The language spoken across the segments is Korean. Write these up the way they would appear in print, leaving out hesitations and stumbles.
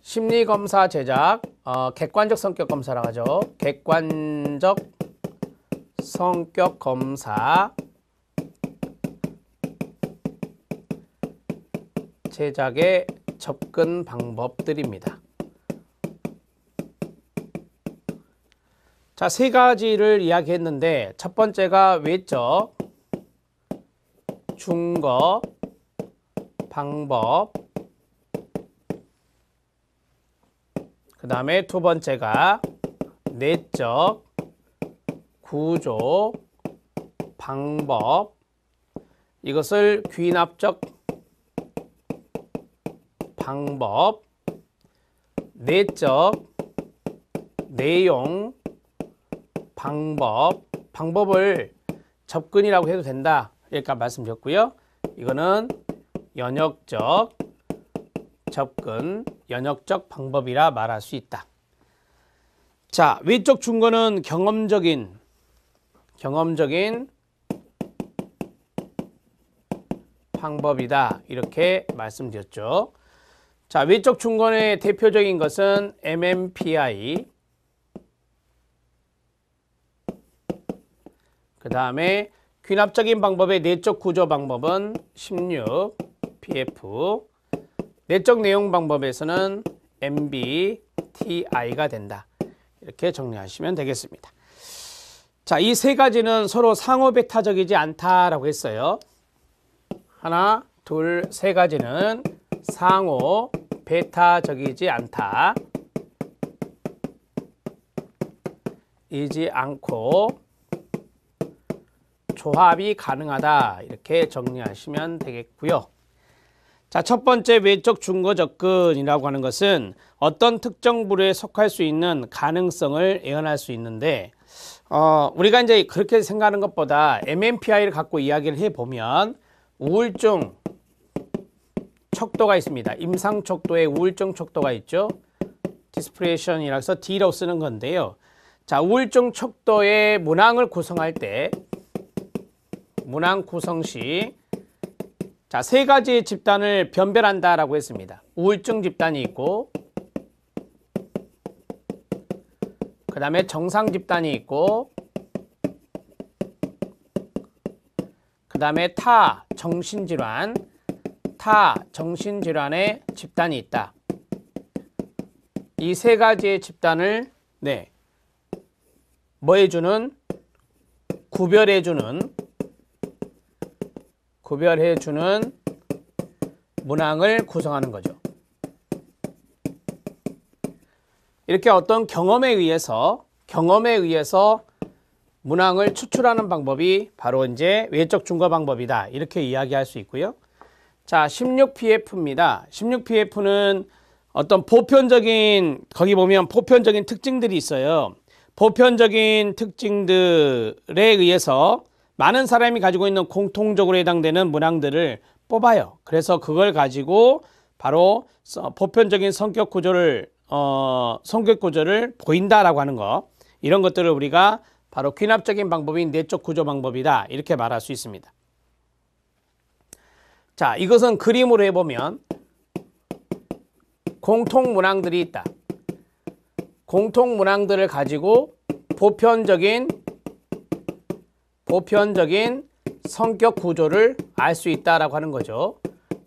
심리검사 제작, 객관적 성격 검사라고 하죠. 객관적 성격 검사 제작의 접근 방법들입니다. 자, 세 가지를 이야기했는데 첫 번째가 외적, 준거, 방법, 그 다음에 두 번째가 내적, 구조, 방법, 이것을 귀납적 방법, 내적, 내용, 방법, 방법을 접근이라고 해도 된다. 이렇게 말씀드렸고요. 이거는 연역적 접근, 연역적 방법이라 말할 수 있다. 자, 외적 준거는 경험적인 방법이다. 이렇게 말씀드렸죠. 자, 외적 준거의 대표적인 것은 MMPI, 그 다음에 귀납적인 방법의 내적 구조 방법은 16PF, 내적 내용 방법에서는 MBTI가 된다. 이렇게 정리하시면 되겠습니다. 자, 이 세 가지는 서로 상호 배타적이지 않다라고 했어요. 하나, 둘, 세 가지는 상호 배타적이지 않다. 이지 않고 조합이 가능하다. 이렇게 정리하시면 되겠고요. 자, 첫 번째 외적 준거 접근이라고 하는 것은 어떤 특정 부류에 속할 수 있는 가능성을 예언할 수 있는데 우리가 이제 그렇게 생각하는 것보다 MMPI를 갖고 이야기를 해보면 우울증 척도가 있습니다. 임상 척도에 우울증 척도가 있죠. 디스프레션이라고 해서 D라고 쓰는 건데요. 자, 우울증 척도의 문항을 구성할 때 문항 구성 시 자, 세 가지 집단을 변별한다라고 했습니다. 우울증 집단이 있고, 그 다음에 정상 집단이 있고, 그 다음에 타 정신질환의 집단이 있다. 이 세 가지의 집단을 뭐 해주는? 구별해주는 문항을 구성하는 거죠. 이렇게 어떤 경험에 의해서 문항을 추출하는 방법이 바로 이제 외적 준거 방법이다. 이렇게 이야기할 수 있고요. 자, 16PF입니다. 16PF는 어떤 거기 보면 보편적인 특징들이 있어요. 보편적인 특징들에 의해서 많은 사람이 가지고 있는 공통적으로 해당되는 문항들을 뽑아요. 그래서 그걸 가지고 바로 보편적인 성격 구조를 보인다라고 하는 거, 이런 것들을 우리가 바로 귀납적인 방법인 내적 구조 방법이다. 이렇게 말할 수 있습니다. 자, 이것은 그림으로 해보면 공통 문항들이 있다. 공통 문항들을 가지고 보편적인 성격 구조를 알 수 있다라고 하는 거죠.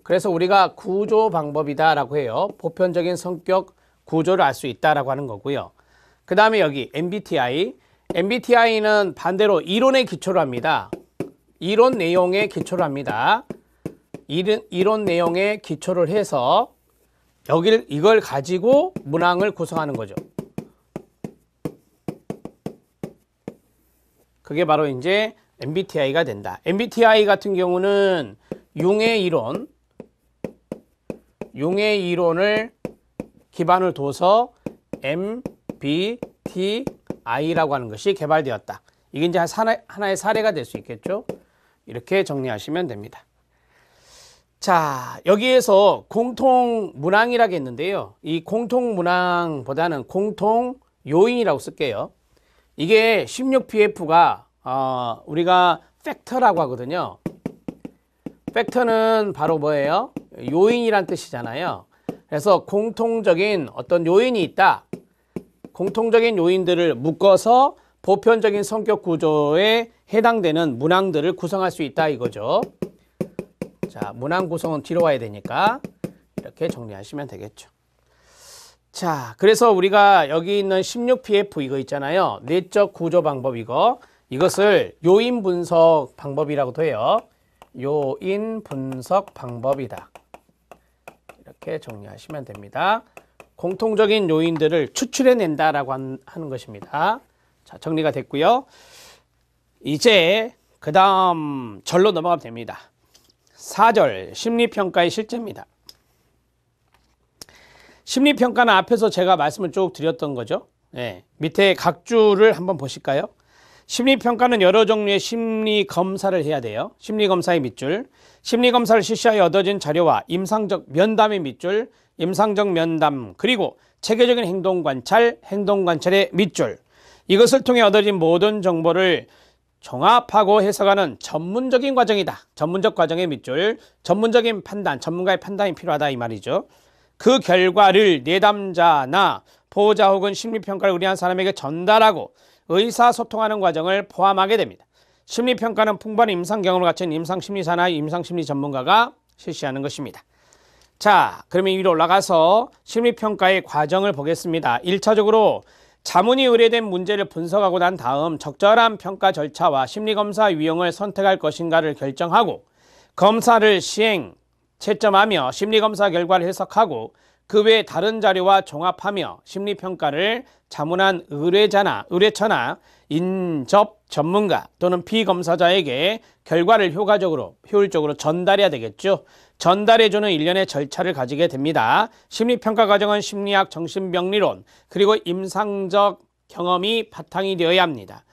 그래서 우리가 구조 방법이다라고 해요. 보편적인 성격 구조를 알 수 있다라고 하는 거고요. 그 다음에 여기 MBTI는 반대로 이론에 기초를 합니다. 이론 내용에 기초를 합니다. 이론 내용에 기초를 해서 이걸 가지고 문항을 구성하는 거죠. 그게 바로 이제 MBTI가 된다. MBTI 같은 경우는 융의 이론을 기반을 둬서 MBTI라고 하는 것이 개발되었다. 이게 이제 하나의 사례가 될 수 있겠죠. 이렇게 정리하시면 됩니다. 자, 여기에서 공통 문항이라고 했는데요. 이 공통 문항보다는 공통 요인이라고 쓸게요. 이게 16PF가 우리가 팩터라고 하거든요. 팩터는 바로 뭐예요? 요인이란 뜻이잖아요. 그래서 공통적인 어떤 요인이 있다. 공통적인 요인들을 묶어서 보편적인 성격 구조에 해당되는 문항들을 구성할 수 있다 이거죠. 자, 문항 구성은 뒤로 와야 되니까 이렇게 정리하시면 되겠죠. 자, 그래서 우리가 여기 있는 16PF 이거 있잖아요. 내적 구조 방법 이것을 요인 분석 방법이라고도 해요. 요인 분석 방법이다. 이렇게 정리하시면 됩니다. 공통적인 요인들을 추출해낸다라고 하는 것입니다. 자, 정리가 됐고요. 이제 그 다음 절로 넘어가면 됩니다. 4절 심리평가의 실제입니다. 심리평가는 앞에서 제가 말씀을 쭉 드렸던 거죠. 네, 밑에 각주를 한번 보실까요? 심리평가는 여러 종류의 심리검사를 해야 돼요. 심리검사의 밑줄, 심리검사를 실시하여 얻어진 자료와 임상적 면담의 밑줄, 임상적 면담, 그리고 체계적인 행동관찰, 행동관찰의 밑줄. 이것을 통해 얻어진 모든 정보를 종합하고 해석하는 전문적인 과정이다. 전문적 과정의 밑줄, 전문적인 판단, 전문가의 판단이 필요하다 이 말이죠. 그 결과를 내담자나 보호자 혹은 심리평가를 의뢰한 사람에게 전달하고 의사소통하는 과정을 포함하게 됩니다. 심리평가는 풍부한 임상 경험을 갖춘 임상심리사나 임상심리 전문가가 실시하는 것입니다. 자, 그러면 위로 올라가서 심리평가의 과정을 보겠습니다. 1차적으로 자문이 의뢰된 문제를 분석하고 난 다음 적절한 평가 절차와 심리검사 유형을 선택할 것인가를 결정하고 검사를 시행, 채점하며 심리검사 결과를 해석하고 그 외 다른 자료와 종합하며 심리평가를 자문한 의뢰처나 인접 전문가 또는 피검사자에게 결과를 효율적으로 전달해야 되겠죠. 전달해주는 일련의 절차를 가지게 됩니다. 심리평가 과정은 심리학, 정신병리론, 그리고 임상적 경험이 바탕이 되어야 합니다.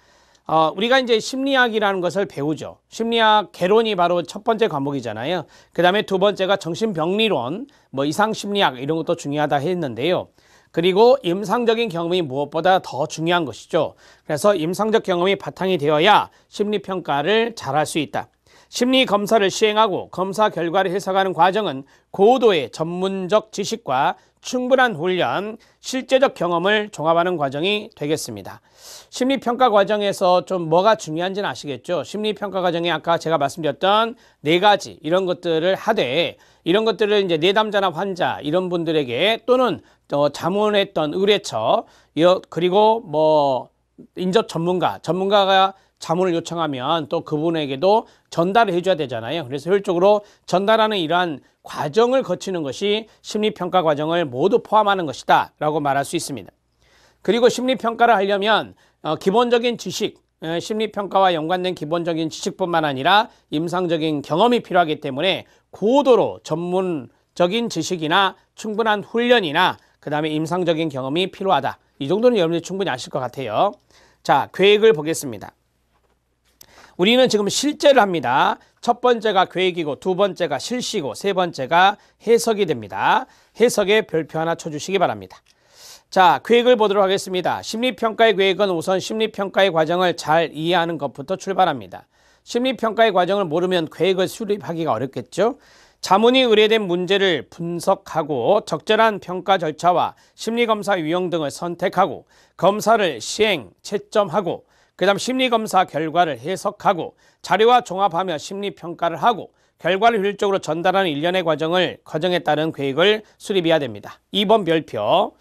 우리가 이제 심리학이라는 것을 배우죠. 심리학 개론이 바로 첫 번째 과목이잖아요. 그 다음에 두 번째가 정신병리론, 이상심리학 이런 것도 중요하다 했는데요. 그리고 임상적인 경험이 무엇보다 더 중요한 것이죠. 그래서 임상적 경험이 바탕이 되어야 심리평가를 잘할 수 있다. 심리검사를 시행하고 검사 결과를 해석하는 과정은 고도의 전문적 지식과 충분한 훈련, 실제적 경험을 종합하는 과정이 되겠습니다. 심리평가 과정에서 좀 뭐가 중요한지는 아시겠죠? 심리평가 과정에 아까 제가 말씀드렸던 4가지 이런 것들을 하되 이런 것들을 이제 내담자나 환자 이런 분들에게 또는 자문했던 의뢰처 그리고 인접 전문가가 자문을 요청하면 또 그분에게도 전달을 해줘야 되잖아요. 그래서 효율적으로 전달하는 이러한 과정을 거치는 것이 심리평가 과정을 모두 포함하는 것이다 라고 말할 수 있습니다. 그리고 심리평가를 하려면 기본적인 지식, 심리평가와 연관된 기본적인 지식뿐만 아니라 임상적인 경험이 필요하기 때문에 고도로 전문적인 지식이나 충분한 훈련이나 그 다음에 임상적인 경험이 필요하다. 이 정도는 여러분들이 충분히 아실 것 같아요. 자, 계획을 보겠습니다. 우리는 지금 실제를 합니다. 첫 번째가 계획이고 두 번째가 실시고 세 번째가 해석이 됩니다. 해석에 별표 하나 쳐주시기 바랍니다. 자, 계획을 보도록 하겠습니다. 심리평가의 계획은 우선 심리평가의 과정을 잘 이해하는 것부터 출발합니다. 심리평가의 과정을 모르면 계획을 수립하기가 어렵겠죠. 자문이 의뢰된 문제를 분석하고 적절한 평가 절차와 심리검사 유형 등을 선택하고 검사를 시행, 채점하고 그 다음 심리검사 결과를 해석하고 자료와 종합하며 심리평가를 하고 결과를 효율적으로 전달하는 일련의 과정에 따른 계획을 수립해야 됩니다. 2번 별표.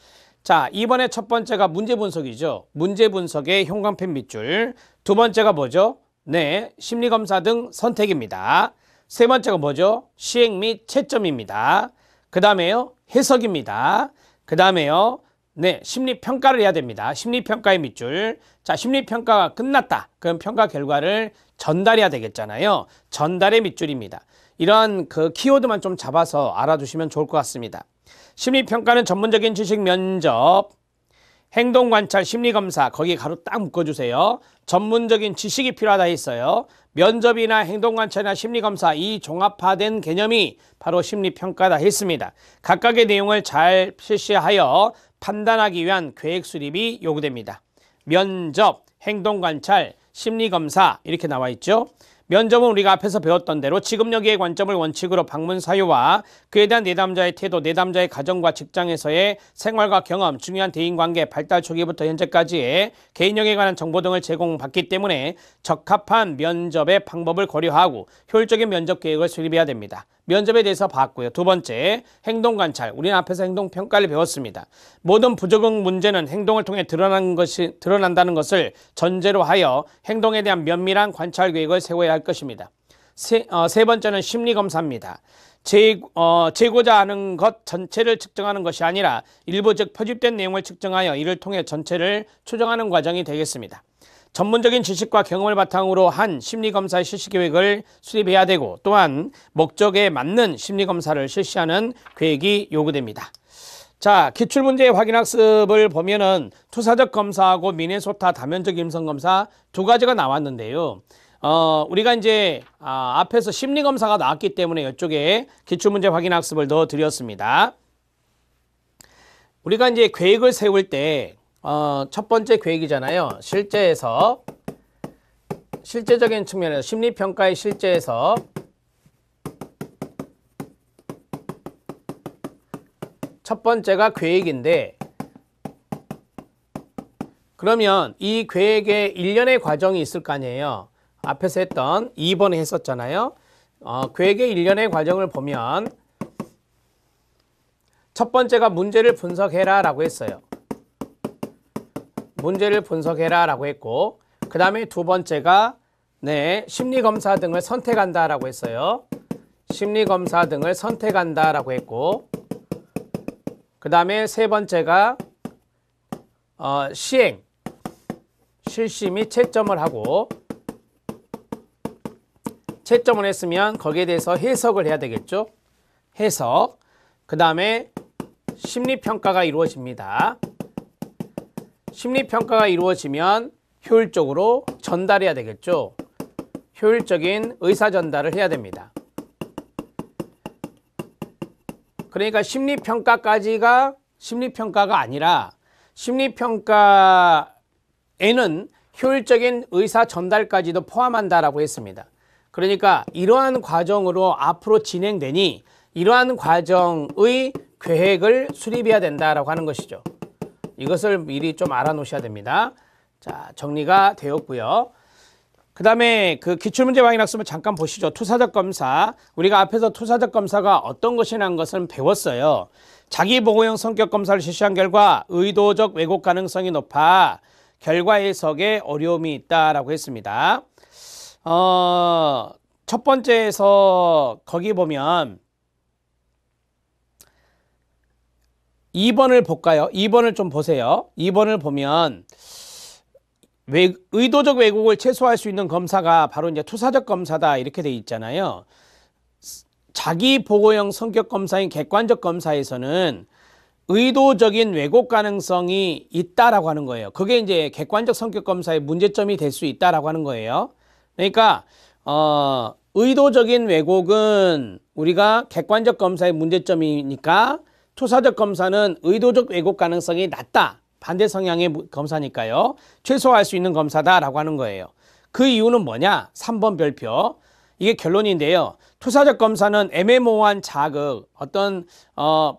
자, 2번의 첫 번째가 문제 분석이죠. 문제 분석의 형광펜 밑줄. 두 번째가 뭐죠? 네, 심리검사 등 선택입니다. 세 번째가 뭐죠? 시행 및 채점입니다. 그 다음에요, 해석입니다. 그 다음에요, 네, 심리평가를 해야 됩니다. 심리평가의 밑줄. 자, 심리평가가 끝났다. 그럼 평가 결과를 전달해야 되겠잖아요. 전달의 밑줄입니다. 이런 그 키워드만 좀 잡아서 알아두시면 좋을 것 같습니다. 심리평가는 전문적인 지식 면접, 행동관찰, 심리검사, 거기 가로 딱 묶어주세요. 전문적인 지식이 필요하다 했어요. 면접이나 행동관찰이나 심리검사 이 종합화된 개념이 바로 심리평가다 했습니다. 각각의 내용을 잘 실시하여 판단하기 위한 계획 수립이 요구됩니다. 면접, 행동관찰, 심리검사 이렇게 나와 있죠. 면접은 우리가 앞에서 배웠던 대로 지금 여기의 관점을 원칙으로 방문 사유와 그에 대한 내담자의 태도, 내담자의 가정과 직장에서의 생활과 경험, 중요한 대인관계, 발달 초기부터 현재까지의 개인력에 관한 정보 등을 제공받기 때문에 적합한 면접의 방법을 고려하고 효율적인 면접 계획을 수립해야 됩니다. 면접에 대해서 봤고요. 두 번째, 행동 관찰. 우리는 앞에서 행동 평가를 배웠습니다. 모든 부적응 문제는 행동을 통해 드러난다는 것을 전제로 하여 행동에 대한 면밀한 관찰 계획을 세워야 할 것입니다. 세 번째는 심리 검사입니다. 재고자 하는 것 전체를 측정하는 것이 아니라 일부 즉 표집된 내용을 측정하여 이를 통해 전체를 추정하는 과정이 되겠습니다. 전문적인 지식과 경험을 바탕으로 한 심리검사의 실시계획을 수립해야 되고 또한 목적에 맞는 심리검사를 실시하는 계획이 요구됩니다. 자, 기출문제 확인학습을 보면은 투사적 검사하고 미네소타 다면적 임성검사 두 가지가 나왔는데요. 우리가 이제 앞에서 심리검사가 나왔기 때문에 이쪽에 기출문제 확인학습을 넣어드렸습니다. 우리가 이제 계획을 세울 때 첫 번째 계획이잖아요. 실제적인 측면에서 심리평가의 실제에서 첫 번째가 계획인데 그러면 이 계획에 일련의 과정이 있을 거 아니에요. 앞에서 했던 2번에 했었잖아요. 계획의 일련의 과정을 보면 첫 번째가 문제를 분석해라 라고 했어요. 문제를 분석해라 라고 했고 그 다음에 두 번째가 심리검사 등을 선택한다 라고 했어요. 심리검사 등을 선택한다 라고 했고 그 다음에 세 번째가 실시 및 채점을 하고 채점을 했으면 거기에 대해서 해석을 해야 되겠죠. 해석. 그 다음에 심리평가가 이루어집니다. 심리평가가 이루어지면 효율적으로 전달해야 되겠죠. 효율적인 의사 전달을 해야 됩니다. 그러니까 심리평가까지가 심리평가가 아니라 심리평가에는 효율적인 의사 전달까지도 포함한다라고 했습니다. 그러니까 이러한 과정으로 앞으로 진행되니 이러한 과정의 계획을 수립해야 된다라고 하는 것이죠. 이것을 미리 좀 알아놓으셔야 됩니다. 자, 정리가 되었고요. 그 다음에 그 기출문제 확인학습을 잠깐 보시죠. 투사적 검사. 우리가 앞에서 투사적 검사가 어떤 것이라는 것을 배웠어요. 자기보고형 성격 검사를 실시한 결과 의도적 왜곡 가능성이 높아 결과 해석에 어려움이 있다라고 했습니다. 첫 번째에서 거기 보면 2번을 볼까요? 2번을 좀 보세요. 2번을 보면 의도적 왜곡을 최소화할 수 있는 검사가 바로 이제 투사적 검사다 이렇게 돼 있잖아요. 자기 보고형 성격 검사인 객관적 검사에서는 의도적인 왜곡 가능성이 있다라고 하는 거예요. 그게 이제 객관적 성격 검사의 문제점이 될 수 있다라고 하는 거예요. 그러니까 의도적인 왜곡은 우리가 객관적 검사의 문제점이니까 투사적 검사는 의도적 왜곡 가능성이 낮다. 반대 성향의 검사니까요. 최소화할 수 있는 검사다라고 하는 거예요. 그 이유는 뭐냐? 3번 별표. 이게 결론인데요. 투사적 검사는 애매모호한 자극, 어떤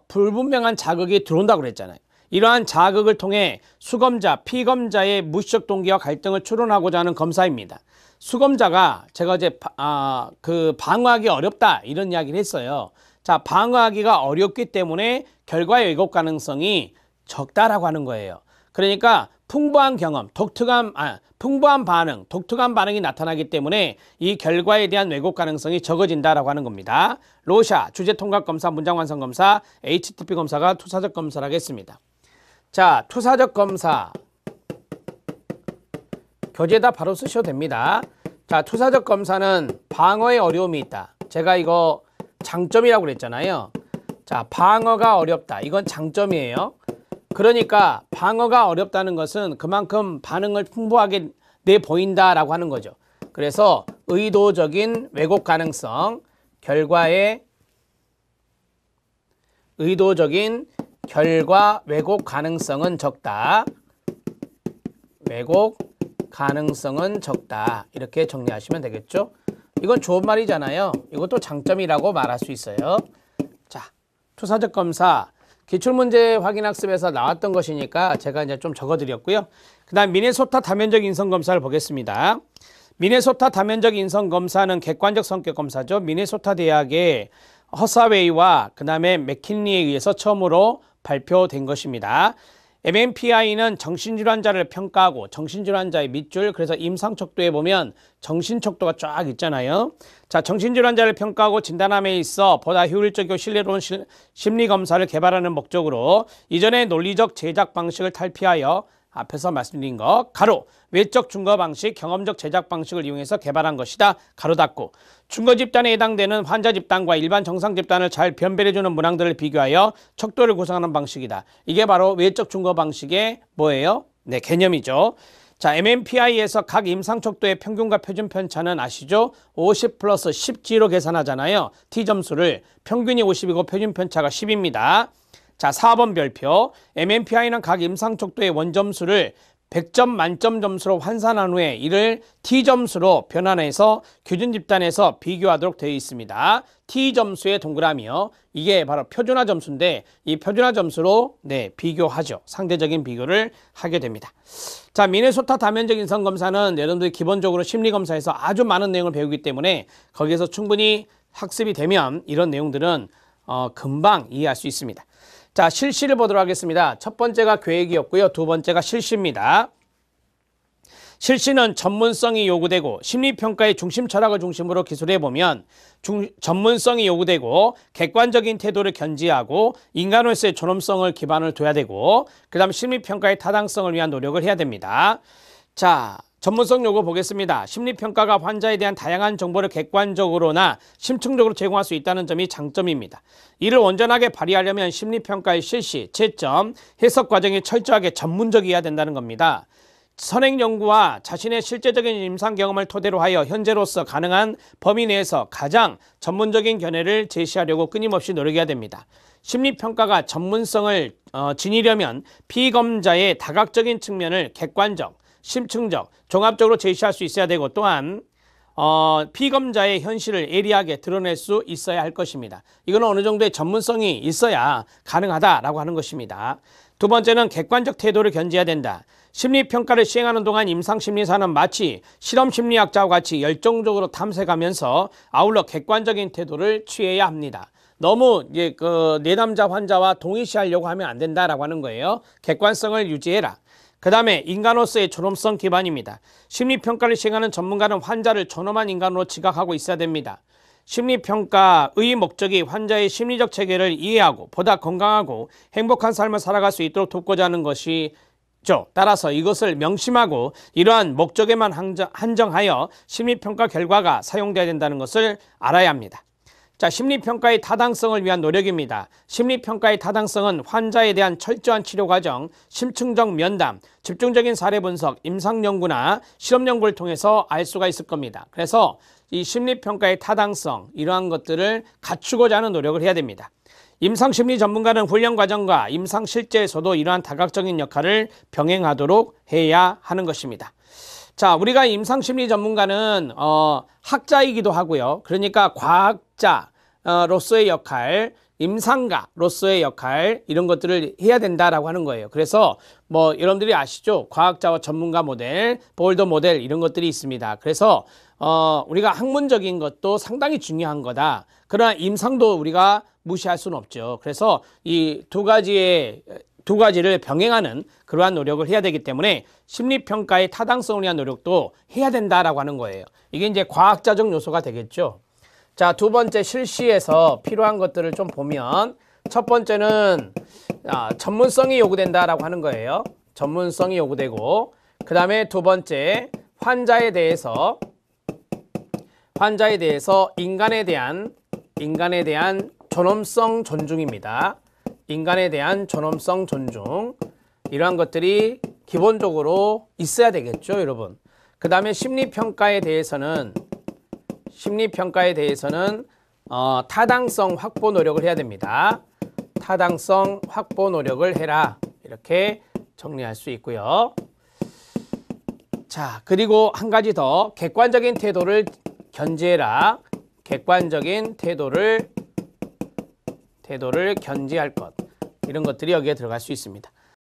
불분명한 자극이 들어온다고 그랬잖아요. 이러한 자극을 통해 수검자, 피검자의 무의식 동기와 갈등을 추론하고자 하는 검사입니다. 수검자가 제가 어제 방어하기 어렵다 이런 이야기를 했어요. 자, 방어하기가 어렵기 때문에 결과의 왜곡 가능성이 적다라고 하는 거예요. 그러니까 풍부한 경험, 풍부한 반응, 독특한 반응이 나타나기 때문에 이 결과에 대한 왜곡 가능성이 적어진다라고 하는 겁니다. 로샤, 주제 통각 검사, 문장 완성 검사, HTP 검사가 투사적 검사라고 했습니다. 자, 투사적 검사. 교재에다 바로 쓰셔도 됩니다. 자, 투사적 검사는 방어에 어려움이 있다. 제가 이거 장점이라고 그랬잖아요. 자, 방어가 어렵다. 이건 장점이에요. 그러니까 방어가 어렵다는 것은 그만큼 반응을 풍부하게 내보인다라고 하는 거죠. 그래서 의도적인 왜곡 가능성, 결과의 의도적인 결과 왜곡 가능성은 적다. 왜곡 가능성은 적다. 이렇게 정리하시면 되겠죠. 이건 좋은 말이잖아요. 이것도 장점이라고 말할 수 있어요. 자, 투사적 검사 기출문제 확인학습에서 나왔던 것이니까 제가 이제 좀 적어드렸고요. 그 다음 미네소타 다면적 인성검사를 보겠습니다. 미네소타 다면적 인성검사는 객관적 성격 검사죠. 미네소타 대학의 허사웨이와 그 다음에 맥킨리에 의해서 처음으로 발표된 것입니다. MMPI는 정신질환자를 평가하고 정신질환자의 밑줄, 그래서 임상척도에 보면 정신척도가 쫙 있잖아요. 자, 정신질환자를 평가하고 진단함에 있어 보다 효율적이고 신뢰로운 심리검사를 개발하는 목적으로 이전의 논리적 제작 방식을 탈피하여 앞에서 말씀드린 것 가로 외적 증거 방식, 경험적 제작 방식을 이용해서 개발한 것이다. 가로 닫고 증거 집단에 해당되는 환자 집단과 일반 정상 집단을 잘 변별해주는 문항들을 비교하여 척도를 구성하는 방식이다. 이게 바로 외적 증거 방식의 뭐예요? 네, 개념이죠. 자, MMPI에서 각 임상 척도의 평균과 표준 편차는 아시죠? 50 플러스 10G로 계산하잖아요. T점수를 평균이 50이고 표준 편차가 10입니다. 자, 4번 별표. MMPI는 각 임상 척도의 원점수를 100점 만점 점수로 환산한 후에 이를 T점수로 변환해서 규준 집단에서 비교하도록 되어 있습니다. T점수의 동그라미요. 이게 바로 표준화 점수인데 이 표준화 점수로 비교하죠. 상대적인 비교를 하게 됩니다. 자, 미네소타 다면적 인성검사는 여러분들이 기본적으로 심리검사에서 아주 많은 내용을 배우기 때문에 거기에서 충분히 학습이 되면 이런 내용들은 금방 이해할 수 있습니다. 자, 실시를 보도록 하겠습니다. 첫 번째가 계획이었고요. 두 번째가 실시입니다. 실시는 전문성이 요구되고 심리평가의 중심 철학을 중심으로 기술해보면 전문성이 요구되고 객관적인 태도를 견지하고 인간으로서의 존엄성을 기반을 둬야 되고 그 다음 심리평가의 타당성을 위한 노력을 해야 됩니다. 자, 전문성 요구 보겠습니다. 심리평가가 환자에 대한 다양한 정보를 객관적으로나 심층적으로 제공할 수 있다는 점이 장점입니다. 이를 온전하게 발휘하려면 심리평가의 실시, 채점, 해석 과정이 철저하게 전문적이어야 된다는 겁니다. 선행 연구와 자신의 실제적인 임상 경험을 토대로 하여 현재로서 가능한 범위 내에서 가장 전문적인 견해를 제시하려고 끊임없이 노력해야 됩니다. 심리평가가 전문성을 지니려면 피검자의 다각적인 측면을 객관적, 심층적, 종합적으로 제시할 수 있어야 되고 또한 피검자의 현실을 예리하게 드러낼 수 있어야 할 것입니다. 이건 어느 정도의 전문성이 있어야 가능하다라고 하는 것입니다. 두 번째는 객관적 태도를 견지해야 된다. 심리평가를 시행하는 동안 임상심리사는 마치 실험심리학자와 같이 열정적으로 탐색하면서 아울러 객관적인 태도를 취해야 합니다. 너무 내담자 환자와 동일시하려고 하면 안 된다라고 하는 거예요. 객관성을 유지해라. 그 다음에 인간으로서의 존엄성 기반입니다. 심리평가를 시행하는 전문가는 환자를 존엄한 인간으로 지각하고 있어야 됩니다. 심리평가의 목적이 환자의 심리적 체계를 이해하고 보다 건강하고 행복한 삶을 살아갈 수 있도록 돕고자 하는 것이죠. 따라서 이것을 명심하고 이러한 목적에만 한정하여 심리평가 결과가 사용돼야 된다는 것을 알아야 합니다. 자, 심리평가의 타당성을 위한 노력입니다. 심리평가의 타당성은 환자에 대한 철저한 치료 과정, 심층적 면담, 집중적인 사례 분석, 임상연구나 실험연구를 통해서 알 수가 있을 겁니다. 그래서 이 심리평가의 타당성, 이러한 것들을 갖추고자 하는 노력을 해야 됩니다. 임상심리 전문가는 훈련 과정과 임상 실제에서도 이러한 다각적인 역할을 병행하도록 해야 하는 것입니다. 자, 우리가 임상심리 전문가는 학자이기도 하고요. 그러니까 과학자로서의 역할, 임상가로서의 역할 이런 것들을 해야 된다라고 하는 거예요. 그래서 뭐 여러분들이 아시죠? 과학자와 전문가 모델, 볼더 모델 이런 것들이 있습니다. 그래서 우리가 학문적인 것도 상당히 중요한 거다. 그러나 임상도 우리가 무시할 수는 없죠. 그래서 이 두 가지를 병행하는 그러한 노력을 해야 되기 때문에 심리평가의 타당성을 위한 노력도 해야 된다라고 하는 거예요. 이게 이제 과학자적 요소가 되겠죠. 자, 두 번째 실시에서 필요한 것들을 좀 보면 첫 번째는 전문성이 요구된다라고 하는 거예요. 전문성이 요구되고 그 다음에 두 번째 환자에 대해서 인간에 대한 존엄성 존중입니다. 인간에 대한 존엄성 존중 이러한 것들이 기본적으로 있어야 되겠죠, 여러분. 그 다음에 심리평가에 대해서는 타당성 확보 노력을 해야 됩니다. 타당성 확보 노력을 해라. 이렇게 정리할 수 있고요. 자, 그리고 한 가지 더 객관적인 태도를 견지해라. 객관적인 태도를 견지할 것. 이런 것들이 여기에 들어갈 수 있습니다.